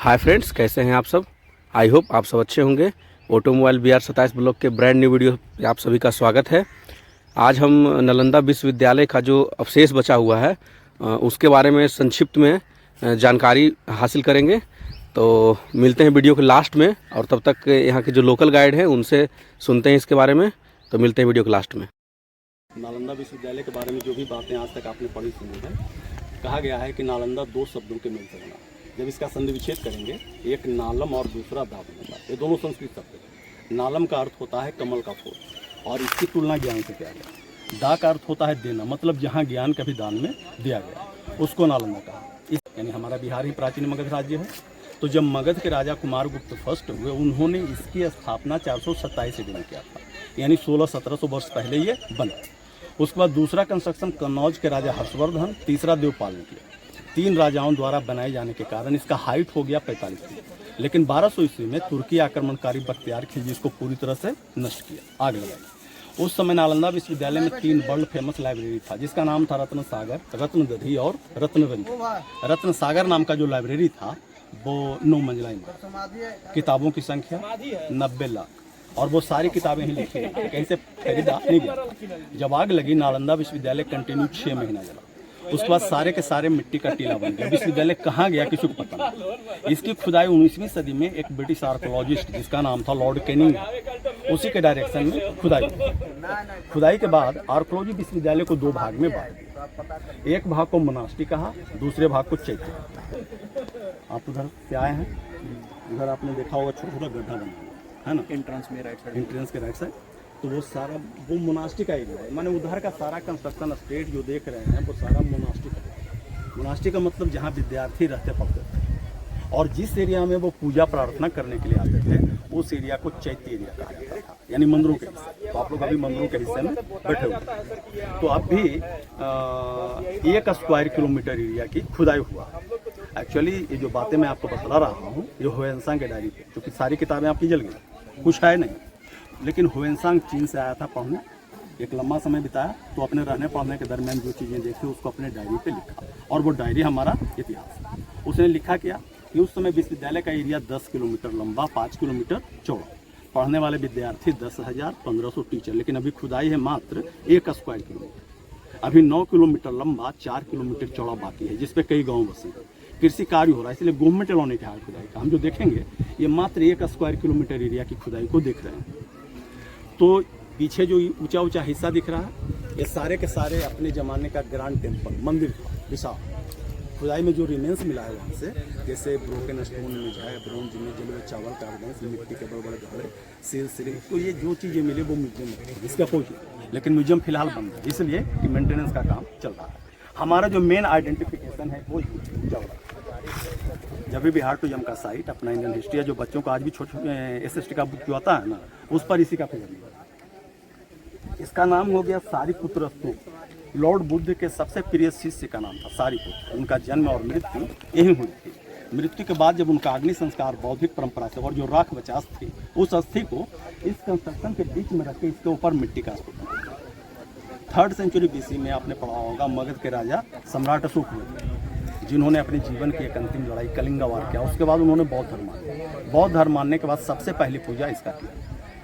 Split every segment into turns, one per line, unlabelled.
Hi friends, कैसे हैं आप सब। आई होप आप सब अच्छे होंगे। ऑटोमोबाइल BR 27 ब्लॉग के ब्रांड न्यू वीडियो पे आप सभी का स्वागत है। आज हम नालंदा विश्वविद्यालय का जो अवशेष बचा हुआ है उसके बारे में संक्षिप्त में जानकारी हासिल करेंगे। तो मिलते हैं वीडियो के लास्ट में, और तब तक यहाँ के जो लोकल गाइड हैं उनसे सुनते हैं इसके बारे में। तो मिलते हैं वीडियो के लास्ट में।
नालंदा विश्वविद्यालय के बारे में जो भी बातें आज तक आपने पढ़ी सुनी है, कहा गया है कि नालंदा दो शब्दों के मिल से बना। जब इसका संधि विच्छेद करेंगे, एक नालम और दूसरा दा बनेगा। ये दोनों संस्कृत शब्द है। नालम का अर्थ होता है कमल का फूल, और इसकी तुलना ज्ञान से किया गया। दा का अर्थ होता है देना, मतलब जहाँ ज्ञान कभी दान में दिया गया उसको नालंदा कहा। इस यानी हमारा बिहार ही प्राचीन मगध राज्य है। तो जब मगध के राजा कुमारगुप्त फर्स्ट हुए, उन्होंने इसकी स्थापना 427 ईस्वी में किया था, यानी 1600-1700 वर्ष पहले ये बना। उसके बाद दूसरा कंस्ट्रक्शन कन्नौज के राजा हर्षवर्धन, तीसरा देवपाल ने किया। 3 राजाओं द्वारा बनाए जाने के कारण इसका हाइट हो गया 45 फीट। लेकिन 1200 ईस्वी में तुर्की आक्रमणकारी बख्तियार खिलजी इसको पूरी तरह से नष्ट किया, आग लगाई। उस समय नालंदा विश्वविद्यालय में 3 वर्ल्ड फेमस लाइब्रेरी था, जिसका नाम था रत्न सागर, रत्न दधी और रत्न रंजन। रत्न सागर नाम का जो लाइब्रेरी था वो 9 मंजिला इमारत, किताबों की संख्या 90 लाख, और वो सारी किताबें ही लिखी हैं, कहीं से खरीदा नहीं गया। जब आग लगी, नालंदा विश्वविद्यालय कंटिन्यू 6 महीना जला। उसके बाद सारे के सारे मिट्टी का टीला बन गया। विश्वविद्यालय कहाँ गया किसी को पता नहीं। इसकी खुदाई 19वीं सदी में एक ब्रिटिश आर्कोलॉजिस्ट जिसका नाम था लॉर्ड कैनिंग, उसी के डायरेक्शन में खुदाई के बाद आर्कोलॉजी विश्वविद्यालय को 2 भाग में बांट दिया। एक भाग को मोनास्ट्री कहा, दूसरे भाग को चैत्य। आप उधर से आए हैं, उधर आपने देखा होगा छोटा छोटा गड्ढा बना है ना, एंट्रेंस में राइट साइड, एंट्रेंस के राइट साइड। तो वो सारा वो मोनास्ट्री का एरिया है। माने उधर का सारा कंस्ट्रक्शन स्टेट जो देख रहे हैं वो सारा मोनास्ट्री का। मोनास्ट्री का मतलब जहाँ विद्यार्थी रहते पढ़ते थे, और जिस एरिया में वो पूजा प्रार्थना करने के लिए आते थे उस एरिया को चैत्य एरिया कहा जाता था, यानी मंदिरों के हिस्से। तो आप लोग अभी मंदिरों के हिस्से में बैठे हुए। तो अब भी 1 स्क्वायर किलोमीटर एरिया की खुदाई हुआ। एक्चुअली ये जो बातें मैं आपको बता रहा हूँ ये ह्वेनसांग के डायरी पे, क्योंकि सारी किताबें आपकी जल गई, कुछ है नहीं। लेकिन ह्वेनसांग चीन से आया था पढ़ने, एक लंबा समय बिताया, तो अपने रहने पढ़ने के दरमियान जो चीज़ें देखी उसको अपने डायरी पे लिखा, और वो डायरी हमारा इतिहास। उसने लिखा क्या कि उस समय विश्वविद्यालय का एरिया 10 किलोमीटर लंबा, 5 किलोमीटर चौड़ा, पढ़ने वाले विद्यार्थी 10,000, 1500 टीचर। लेकिन अभी खुदाई है मात्र 1 स्क्वायर किलोमीटर। अभी 9 किलोमीटर लंबा, 4 किलोमीटर चौड़ा बाकी है, जिसपे कई गाँव बसे हैं। कृषि कार्य हो रहा है, इसलिए गवर्नमेंट लॉने के हाल खुदाई का हम जो देखेंगे ये मात्र 1 स्क्वायर किलोमीटर एरिया की खुदाई को देख रहे हैं। तो पीछे जो ऊंचा ऊंचा हिस्सा दिख रहा है ये सारे के सारे अपने ज़माने का ग्रांड टेम्पल मंदिर था विशाल। खुदाई में जो रिमेंस मिला है वहाँ से, जैसे ब्रोकन स्टोन में है, ब्रोंज में जले हुए चावल का अर्गेंस, मिट्टी के बड़े बड़े घड़े, सील सिरिंग, तो ये जो चीज़ें मिली वो म्यूजियम में, इसका कोई चीज़। लेकिन म्यूजियम फिलहाल बंद है, इसलिए कि मेंटेनेंस का काम चल रहा है। हमारा जो मेन आइडेंटिफिकेशन है वो जवड़ा, जब भी बिहार टू का साइट अपना इंडियन हिस्ट्री है, जो बच्चों को आज भी छोटे SST का बुक जो आता है ना, उस पर इसी का फिगर है। इसका नाम हो गया सारिपुत्र स्तूप। लॉर्ड बुद्ध के सबसे प्रिय शिष्य का नाम था सारिपुत्र। उनका जन्म और मृत्यु यही हुई थी। मृत्यु के बाद जब उनका अग्नि संस्कार बौद्धिक परंपरा से, और जो राख बचास थी उस अस्थि को इस कंस्ट्रक्शन के बीच में रख के इसके ऊपर मिट्टी का स्तूप। 3rd सेंचुरी BC में आपने पढ़ा होगा मगध के राजा सम्राट अशोक हुए, जिन्होंने अपने जीवन की एक अंतिम लड़ाई कलिंगा वार किया। उसके बाद उन्होंने बौद्ध धर्म माना। बौद्ध धर्म मानने के बाद सबसे पहली पूजा इसका की।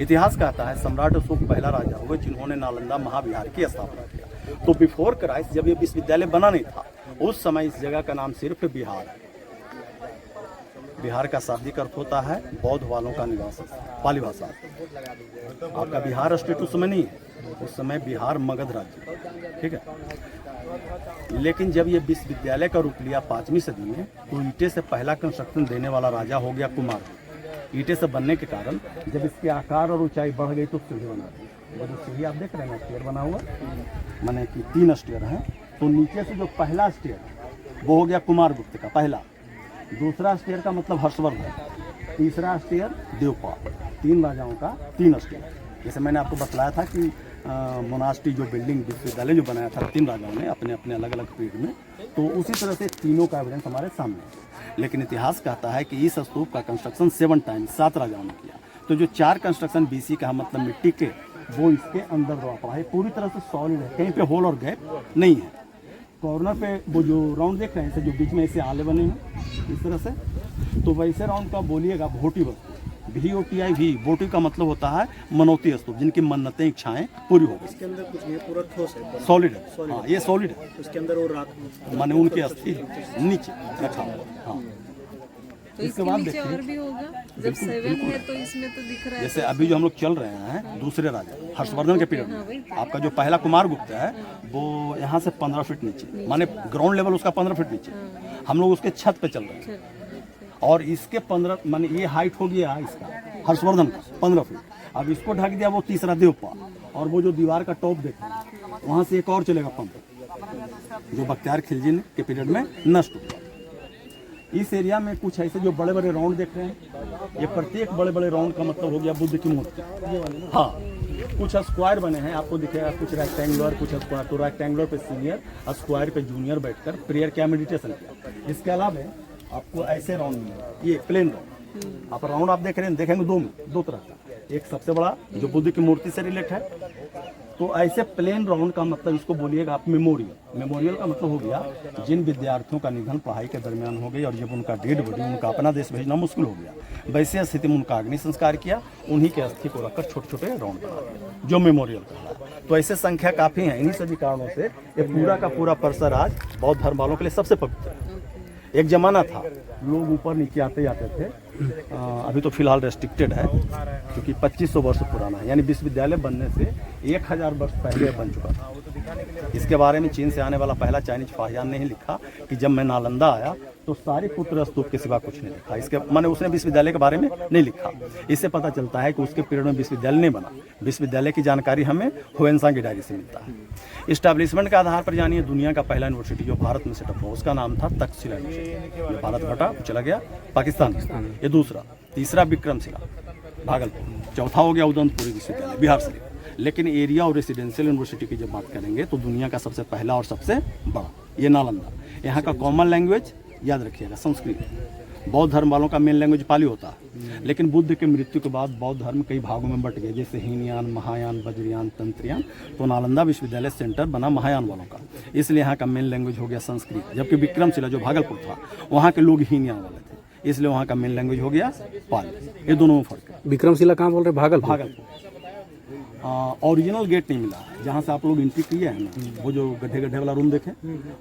इतिहास कहता है सम्राट अशोक पहला राजा हुए जिन्होंने नालंदा महाविहार की स्थापना किया। तो बिफोर क्राइस्ट जब ये विश्वविद्यालय बना नहीं था, उस समय इस जगह का नाम सिर्फ बिहार है। बिहार का शाब्दिक अर्थ होता है बौद्ध वालों का निवास, पाली भाषा। आपका बिहार स्टेट उस समय नहीं है, उस समय बिहार मगध राज्य, ठीक है। लेकिन जब ये विश्वविद्यालय का रूप लिया 5वीं सदी में, तो ईंटे से पहला कंस्ट्रक्शन देने वाला राजा हो गया कुमार। ईंटे से बनने के कारण जब इसके आकार और ऊंचाई बढ़ गई तो सीढ़ी बना दी। जो सीढ़ी आप देख रहे हैं स्टेयर बना हुआ, माने कि 3 स्टेयर हैं। तो नीचे से जो पहला स्टेयर वो हो गया कुमारगुप्त का पहला, दूसरा स्टेयर का मतलब हर्षवर्धन, तीसरा स्टेयर देवपाल। 3 राजाओं का 3 स्टेयर। जैसे मैंने आपको बतलाया था कि मोनास्ट्री जो बिल्डिंग विश्वविद्यालय जो बनाया था 3 राजाओं ने अपने अपने अलग अलग पीरियड में, तो उसी तरह से तीनों का एविडेंस हमारे सामने है। लेकिन इतिहास कहता है कि इस स्तूप का कंस्ट्रक्शन 7 टाइम्स 7 राजाओं ने किया। तो जो 4 कंस्ट्रक्शन BC का मतलब मिट्टी के, वो इसके अंदर दबा पड़ा है, पूरी तरह से सॉलिड है, कहीं पे होल और गैप नहीं है। कॉर्नर पे वो जो राउंड देख रहे हैं जो बीच में ऐसे आले बने हैं इस तरह से, तो वैसे राउंड का बोलिएगा भोटी वस्तु, VOTI भी, भोटी का मतलब होता है मनौती वस्तु, जिनकी मन्नतें इच्छाएं पूरी हो गई।
इसके अंदर कुछ नहीं है, पूरा ठोस है,
सॉलिड है, हाँ ये सॉलिड है,
उसके अंदर वो रात
माने उनके अस्थि नीचे रखा हुआ, हाँ।
तो इसके
बाद
नीचे
देखिए,
और भी होगा जब 7 है तो इसमें तो दिख रहा है।
जैसे अभी जो हम लोग चल रहे हैं दूसरे राजा हर्षवर्धन के पीरियड में, आपका जो पहला कुमार गुप्त है वो यहाँ से 15 फीट नीचे, माने ग्राउंड लेवल उसका 15 फीट नीचे, हम लोग उसके छत पे चल रहे हैं, और इसके 15 माने ये हाइट हो गया इसका हर्षवर्धन का 15 फीट। अब इसको ढक दिया वो तीसरा देवपाल, और वो जो दीवार का टॉप देखा वहाँ से एक और चलेगा पंप जो बख्तियार खिलजी के पीरियड में नष्ट हुआ। इस एरिया में कुछ ऐसे जो बड़े बड़े राउंड देख रहे हैं, ये प्रत्येक बड़े बड़े राउंड का मतलब हो गया बुद्ध की मूर्ति, हाँ। कुछ स्क्वायर बने हैं, आपको दिखेगा कुछ रेक्टेंगुलर कुछ स्क्वायर, तो रेक्टेंगुलर पे सीनियर, स्क्वायर पे जूनियर बैठकर प्रेयर किया, मेडिटेशन किया। इसके अलावा आपको ऐसे राउंड मिलेगा, ये प्लेन राउंड, आप राउंड आप देख रहे हैं, देखेंगे दो तरह का, एक सबसे बड़ा जो बुद्ध की मूर्ति से रिलेट है, तो ऐसे प्लेन राउंड का मतलब इसको बोलिएगा आप मेमोरियल। मेमोरियल का मतलब हो गया जिन विद्यार्थियों का निधन पढ़ाई के दरमियान हो गई और जब उनका डेड बॉडी उनका अपना देश भेजना मुश्किल हो गया, वैसे स्थिति में उनका अग्नि संस्कार किया, उन्हीं के अस्थि को रखकर छोटे छोटे राउंड बना जो मेमोरियल कहलाता। तो ऐसे संख्या काफ़ी है, इन्हीं सभी कारणों से ये पूरा का पूरा परिसर आज बौद्ध धर्म वालों के लिए सबसे पवित्र है। एक जमाना था लोग ऊपर नीचे आते जाते थे, अभी तो फिलहाल रेस्ट्रिक्टेड है क्योंकि 2500 वर्ष पुराना है, यानी विश्वविद्यालय बनने से 1000 वर्ष पहले बन चुका था। इसके बारे में चीन से आने वाला पहला चाइनीज फाहियान ने ही लिखा कि जब मैं नालंदा आया तो सारी पुत्र स्तूप के सिवा कुछ नहीं लिखा, इसके माने उसने विश्वविद्यालय के बारे में नहीं लिखा। इससे पता चलता है कि उसके पीरियड में विश्वविद्यालय नहीं बना। विश्वविद्यालय की जानकारी हमें हुएनसांग की डायरी से मिलता है। इस्टेब्लिशमेंट के आधार पर जानिए दुनिया का पहला यूनिवर्सिटी जो भारत में सेटअप हुआ उसका नाम था तक्षशिला यूनिवर्सिटी, जो भारत घटा चला गया पाकिस्तान में, ये दूसरा। तीसरा विक्रमशिला भागलपुर, चौथा हो गया उदंतपुरी विश्वविद्यालय बिहार शरीफ। लेकिन एरिया और रेसिडेंशियल यूनिवर्सिटी की जब बात करेंगे तो दुनिया का सबसे पहला और सबसे बड़ा ये नालंदा। यहाँ का कॉमन लैंग्वेज याद रखिएगा संस्कृत। बौद्ध धर्म वालों का मेन लैंग्वेज पाली होता है, लेकिन बुद्ध के मृत्यु के बाद बौद्ध धर्म कई भागों में बट गए, जैसे हीनयान, महायान, वज्रयान, तंत्रयान। तो नालंदा विश्वविद्यालय सेंटर बना महायान वालों का, इसलिए यहाँ का मेन लैंग्वेज हो गया संस्कृत। जबकि विक्रमशिला जो भागलपुर था वहाँ के लोग हीनयान वाले थे, इसलिए वहाँ का मेन लैंग्वेज हो गया पाली। ये दोनों में फर्क है।
विक्रमशिला कहाँ बोल रहे? भागलपुर।
ओरिजिनल गेट नहीं मिला, जहाँ से आप लोग एंट्री किए हैं ना, वो जो गड्ढे गड्ढे वाला रूम देखें,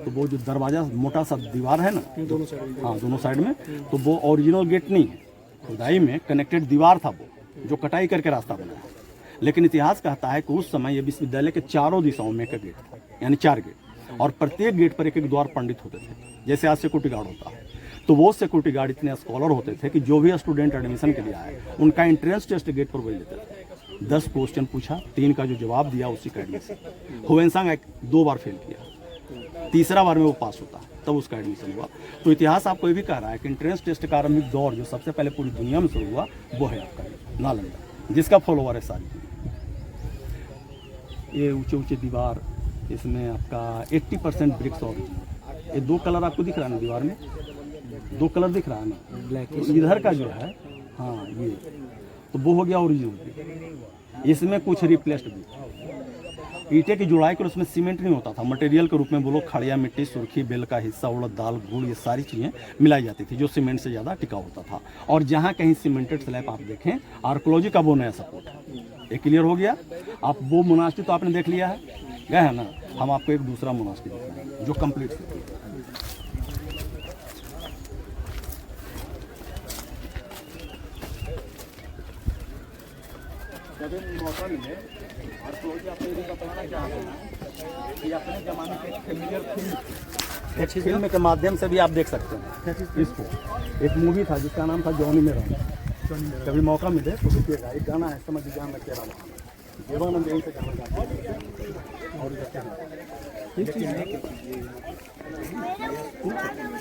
तो वो जो दरवाजा मोटा सा दीवार है ना दोनों साइड, हाँ दोनों साइड में, तो वो ओरिजिनल गेट नहीं है, खुदाई में कनेक्टेड दीवार था वो जो कटाई करके रास्ता बना है। लेकिन इतिहास कहता है कि उस समय ये विश्वविद्यालय के चारों दिशाओं में एक गेट था, यानी 4 गेट, और प्रत्येक गेट पर एक एक द्वार पंडित होते थे, जैसे आज सिक्योरिटी गार्ड होता है। तो वो सिक्योरिटी गार्ड इतने स्कॉलर होते थे कि जो भी स्टूडेंट एडमिशन के लिए आए उनका एंट्रेंस टेस्ट गेट पर वही लेते थे। 10 क्वेश्चन पूछा, 3 का जो जवाब दिया उसी का एडमिशन। हुएनसांग 2 बार फेल किया, तीसरा बार में वो पास होता तब उसका एडमिशन हुआ। तो इतिहास आपको ये भी कह रहा है कि एंट्रेंस टेस्ट का आरंभिक दौर जो सबसे पहले पूरी दुनिया में शुरू हुआ वो है आपका नालंदा, जिसका फॉलोवर है सारी दुनिया। ये ऊंचे ऊंचे दीवार, इसमें आपका 80% ब्रिक्स ओरिजिनल। ये 2 कलर आपको दिख रहा है ना दीवार में, 2 कलर दिख रहा है ना, ब्लैक। इधर का जो है हाँ ये तो वो हो गया ओरिजिनल। इसमें कुछ रिप्लेस्ड भी, ईंटे की जुड़ाई कर उसमें सीमेंट नहीं होता था, मटेरियल के रूप में वो लोग खड़िया मिट्टी, सुर्खी, बेल का हिस्सा, उड़द दाल, गुड़, ये सारी चीज़ें मिलाई जाती थी जो सीमेंट से ज़्यादा टिकाऊ होता था। और जहाँ कहीं सीमेंटेड स्लैब आप देखें, आर्कोलॉजी का वो नया सपोर्ट है। ये क्लियर हो गया। आप वो मोनास्ट्री तो आपने देख लिया है, गए हैं ना, हम आपको एक दूसरा मोनास्ट्री दिखाएंगे जो कंप्लीट है। कभी मौका मिले आर्कोलॉजी आपको ये बताना चाहते हैं कि अपने ज़माने के फेमिलियर फिल्म के माध्यम से भी आप देख सकते हैं इसको। एक मूवी था जिसका नाम था जॉनी मेरा, कभी मौका मिले तो देखिएगा। एक गाना है समझ जान लग रहा देवानंद यहीं से गाना गाते हैं और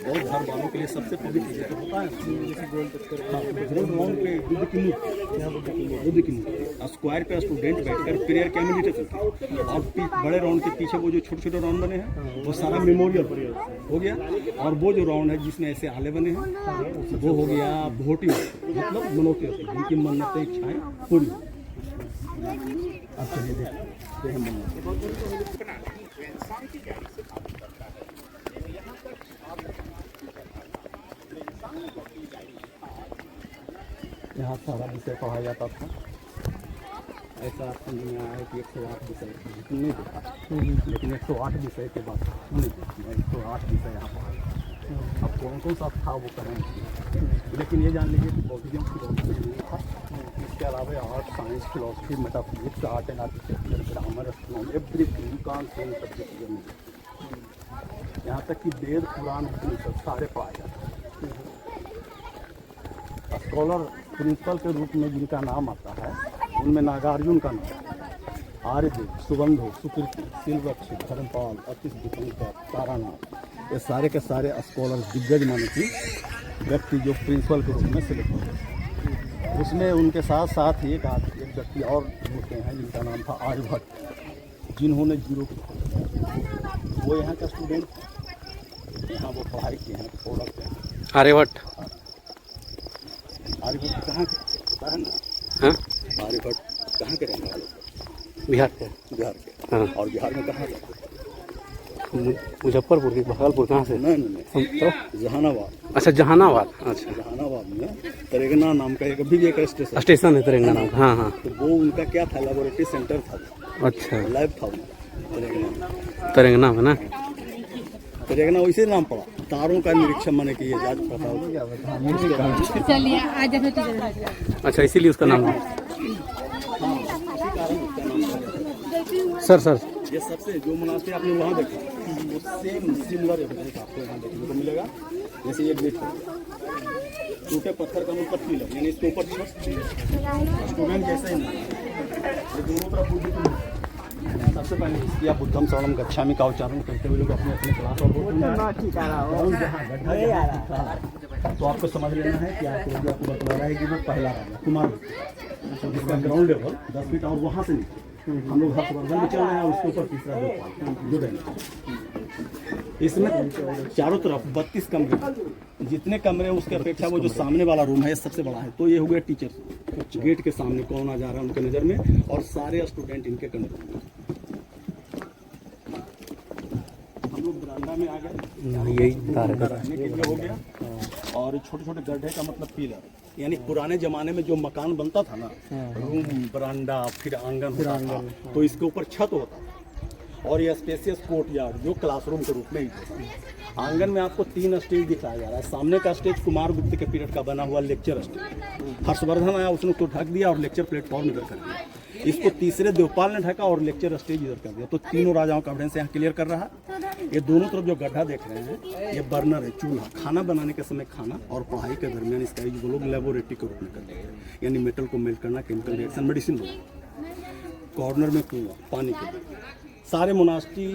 बहुत धर्म वालों के लिए सबसे पवित्र जगह होता है बुद्ध की मूर्ति। स्क्वायर पे स्टूडेंट बैठकर प्रेयर क्या मेडिटेशन, और बड़े राउंड के पीछे वो जो छोटे छोटे राउंड बने हैं वो सारा मेमोरियल हो गया। और वो जो राउंड है जिसमें ऐसे आले बने हैं वो हो गया भोटी, मतलब मनौती, जिनकी मन्नतें इच्छाएं पूरी। अब चलिए देखते हैं। यहाँ सारा विषय पढ़ाया जाता था। ऐसा समझ में आया है कि 108 विषय नहीं देखा, लेकिन 108 विषय के बाद नहीं देखा, 108 विषय यहाँ पढ़ाया। अब कौन कौन सा था वो करेंगे, लेकिन ये जान लीजिए कि बौद्धिज्म फिलोसफी नहीं था। इसके अलावा art, science, philosophy, metaphysics, art and architecture, grammar, astronomy, everything you can't say subject. यहाँ तक कि वेद, पुराण, उपनिषद सारे पाए जाते हैं। स्कॉलर प्रिंसिपल के रूप में जिनका नाम आता है उनमें नागार्जुन का नाम, आर्यदेव, सुबंधु, सुकृति, सिलवक्षी, धर्मपाल, अतिश दीपंकर, तारानाथ, ये सारे के सारे स्कॉलर दिग्गज माने की व्यक्ति जो प्रिंसिपल के रूप में सिलेक्ट होते हैं। उसमें उनके साथ साथ ही एक व्यक्ति और होते हैं जिनका नाम था आर्यभट्ट, जिन्होंने जीरो की खोज की। वो यहाँ का स्टूडेंट, यहाँ वो पढ़ाई किए हैं, प्रोडक्ट हैं।
आर्यभट्ट
आर्यभट्ट कहाँ के पता है ना?
हाँ
आर्यभट्ट कहाँ के रहने वाले?
बिहार के।
बिहार के।
हाँ
और बिहार में कहाँ जाते?
मुजफ्फरपुर की, भागलपुर कहाँ से?
नहीं
तो
जहानाबाद।
अच्छा जहानाबाद। अच्छा
जहानाबाद में तरेगना नाम का एक अभी भी एक स्टेशन
स्टेशन है तिरंगा नाम का। हाँ हाँ
तो वो उनका क्या था, लेबोरेटरी सेंटर था,
अच्छा
लैब था तरेगना।
तिरंगा नाम है ना।
तरेगना वैसे नाम पड़ा, तारों का निरीक्षण मैंने किया, जांच पता हो।
चलिए आज
अच्छा इसीलिए उसका नाम है। सर सर
ये सबसे जो मुनासिब आपने वहाँ देखा वो सेम सिमिलर एविडेंस आपको यहाँ देखने को मिलेगा। जैसे ये गेट टूटे पत्थर का मतलब पिलर, यानी इसके ऊपर स्टूडेंट जैसे ही नहीं, ये दोनों तरफ बुद्धि की। सबसे पहले इसकी बुद्धम शरणम गच्छामि का उच्चारण करते हुए लोग अपने अपने क्लास और तो आपको समझ लेना है कि आपको बतला रहा है कि वो पहला राजा कुमार, जिसका ग्राउंड लेवल 10 फीट और वहाँ से नीचे हम लोग हर्षवर्धन में चल रहे हैं और उसके ऊपर तीसरा जुड़ेंगे। इसमें चारों तरफ 32 कमरे, जितने कमरे हैं उसके अपेक्षा वो जो सामने वाला रूम है सबसे बड़ा है। तो ये हो गया टीचर, गेट के सामने कौन आ जा रहा है उनके नज़र में, और सारे स्टूडेंट इनके कंट्रोल में। हम लोग बरामदा में आ गए,
यही बता रहे थे।
रहने के लिए हो गया। और छोटे छोटे गड्ढे का मतलब पिलर, यानी पुराने जमाने में जो मकान बनता था ना, रूम, बरामदा, फिर आंगन होता था, तो इसके ऊपर छत होता था। और ये स्पेसियस कोर्टयार्ड जो क्लासरूम के रूप में यूज होता है। आंगन में आपको 3 स्टेज दिखाया जा रहा है। सामने का स्टेज कुमार गुप्त के पीरियड का बना हुआ लेक्चर स्टेज, हर्षवर्धन आया उसने उसको ढक दिया और लेक्चर प्लेटफॉर्म इधर कर दिया। इसको तीसरे देवपाल ने ढका और लेक्चर स्टेज इधर कर दिया। तो तीनों राजाओं का एविडेंस यहाँ क्लियर कर रहा है। ये दोनों तरफ जो गड्ढा देख रहे हैं ये बर्नर है, चूल्हा, खाना बनाने के समय खाना और पढ़ाई के दरमियान इसका यूज वो लोग लेबोरेटरी के रूप में करते हैं, यानी मेटल को मेल्ट करना, केमिकल रिएक्शन, मेडिसिन लोग। कॉर्नर में कुआं पानी के लिए। सारे मोनास्ट्री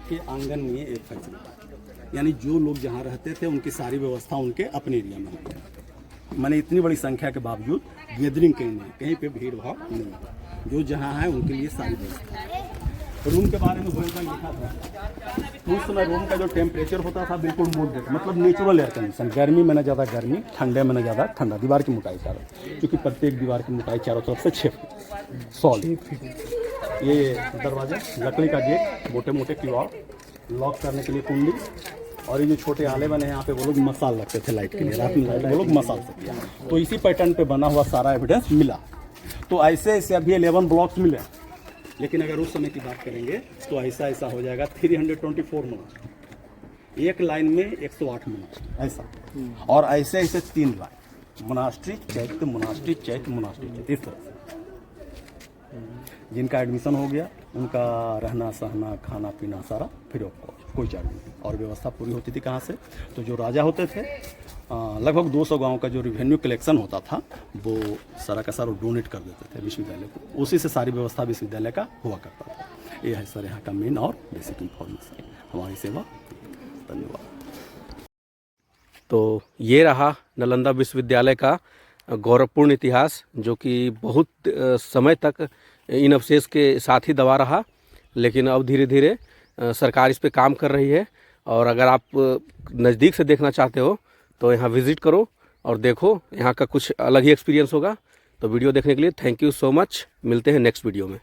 के आंगन में एक फैसिलिटी, यानी जो लोग जहाँ रहते थे उनकी सारी व्यवस्था उनके अपने एरिया में होती है। मैंने इतनी बड़ी संख्या के बावजूद गैदरिंग कहीं नहीं, कहीं पे भीड़ भाव नहीं, जो जहाँ है उनके लिए सारी व्यवस्था। रूम के बारे में गोल्डन लिखा था, उस समय रूम का जो टेम्परेचर होता था बिल्कुल मॉडरेट, मतलब नेचुरल एयर कंडीशन। गर्मी में न ज़्यादा गर्मी, ठंडे में न ज़्यादा ठंडा। दीवार की मोटाई चारों, क्योंकि प्रत्येक दीवार की मोटाई चारों तरफ से 6 फीट सॉलिड। ये दरवाजे, लकड़ी का गेट, मोटे मोटे किवाड़, लॉक करने के लिए कुंडी, और ये जो छोटे आले बने हैं यहाँ पे वो लोग मसाल रखते थे लाइट के लिए, रात में लाइट वो लोग मसाल से किया। तो इसी पैटर्न पे बना हुआ सारा एविडेंस मिला। तो ऐसे ऐसे अभी 11 ब्लॉक्स मिले, लेकिन अगर उस समय की बात करेंगे तो ऐसा ऐसा हो जाएगा 324 मिनट, एक लाइन में 108 मिनट ऐसा, और ऐसे ऐसे 3 लाइन, मोनास्ट्री चैत्य, मोनास्ट्री चैत्य, मोनास्ट्री चैत्य, इस तरह से। जिनका एडमिशन हो गया उनका रहना सहना खाना पीना सारा फ्री ऑफ कॉस्ट, कोई चार्ज नहीं। और व्यवस्था पूरी होती थी कहाँ से, तो जो राजा होते थे लगभग 200 गांव का जो रिवेन्यू कलेक्शन होता था वो सारा का सारा डोनेट कर देते थे विश्वविद्यालय को, उसी से सारी व्यवस्था विश्वविद्यालय का हुआ करता था। ये है सर यहाँ का मेन और बेसिक इन्फॉर्मेशन, हमारी सेवा। धन्यवाद।
तो ये रहा नालंदा विश्वविद्यालय का गौरवपूर्ण इतिहास, जो कि बहुत समय तक इन अवशेष के साथ ही दबा रहा, लेकिन अब धीरे धीरे सरकार इस पे काम कर रही है। और अगर आप नज़दीक से देखना चाहते हो तो यहाँ विज़िट करो और देखो, यहाँ का कुछ अलग ही एक्सपीरियंस होगा। तो वीडियो देखने के लिए थैंक यू सो मच। मिलते हैं नेक्स्ट वीडियो में।